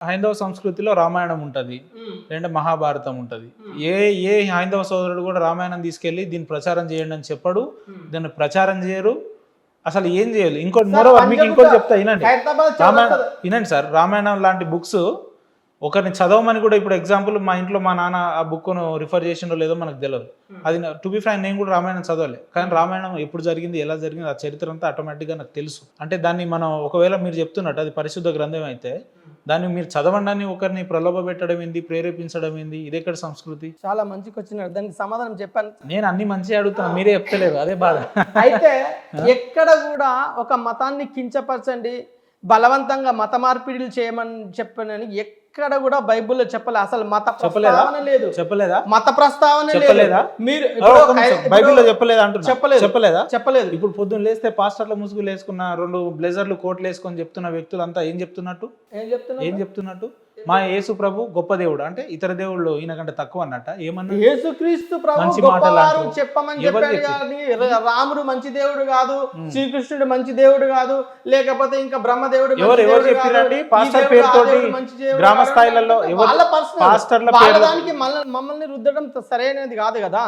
హైందవ సంస్కృతిలో రామాయణం ఉంటుంది, లేదంటే మహాభారతం ఉంటుంది. ఏ ఏ హైందవ సోదరుడు కూడా రామాయణం తీసుకెళ్ళి దీన్ని ప్రచారం చేయండి అని చెప్పడు, దీన్ని ప్రచారం చేయరు, అసలు ఏం చేయాలి. ఇంకోటి మోరోవర్ మీకు ఇంకోటి చెప్తా వినండి. రామాయణం వినండి సార్, రామాయణం లాంటి బుక్స్ ఒకరిని చదవమని కూడా, ఇప్పుడు ఎగ్జాంపుల్ మా ఇంట్లో మా నాన్న ఆ బుక్ను రిఫర్ చేసిండో లేదో మనకు తెలియదు. అది టు బి ఫ్రాంక్ నేను కూడా రామాయణం చదవలే, కానీ రామాయణం ఎప్పుడు జరిగింది, ఎలా జరిగింది, ఆ చరిత్ర అంతా ఆటోమేటిక్గా నాకు తెలుసు. అంటే దాన్ని మనం ఒకవేళ మీరు చెప్తున్నట్టు అది పరిశుద్ధ గ్రంథం అయితే దాన్ని మీరు చదవండి ఒకరిని ప్రలోభ పెట్టడం ఏంది, ప్రేరేపించడం ఏంది, ఇదెక్కడ సంస్కృతి? చాలా మంచిగా వచ్చినాడు, దానికి సమాధానం చెప్పాను. నేను అన్ని మంచిగా అడుగుతున్నా, మీరే చెప్తలేరు, అదే బాధ. అయితే ఎక్కడ కూడా ఒక మతాన్ని కించపరచండి, బలవంతంగా మత మార్పిడిలు చేయమని చెప్పనని ఎక్కడ కూడా బైబిల్లో చెప్పలేదు. అసలు మత ప్రస్తావన లేదు. చెప్పలేదా? మత ప్రస్తావన చెప్పలేదా? మీరు బైబిల్లో చెప్పలేదు అంటున్నా. చెప్పలేదా? చెప్పలేదు. ఇప్పుడు పొద్దున్న లేస్తే పాస్టర్ల ముసుగులు వేసుకున్న 2 బ్లేజర్లు కోట్లు వేసుకొని చెప్తున్న వ్యక్తులు అంతా ఏం చెప్తున్నట్టు? ఏం చెప్తున్నట్టు? మా యేసు ప్రభు గొప్ప దేవుడు అంటే ఇతర దేవుళ్ళు ఈయనకంటే తక్కువ అన్నట్ట? ఏమన్నా యేసుక్రీస్తు ప్రభు గొప్పవారు చెప్పమని చెప్పాడు కానీ రాముడు మంచి దేవుడు కాదు, శ్రీకృష్ణుడు మంచి దేవుడు కాదు, లేకపోతే ఇంకా బ్రహ్మదేవుడు ఎవరు చెప్పారండి? పాస్టర్ పేరుతోటి గ్రామ స్థాయిలలో దానికి మమ్మల్ని రుద్దడం సరైనది కాదు కదా.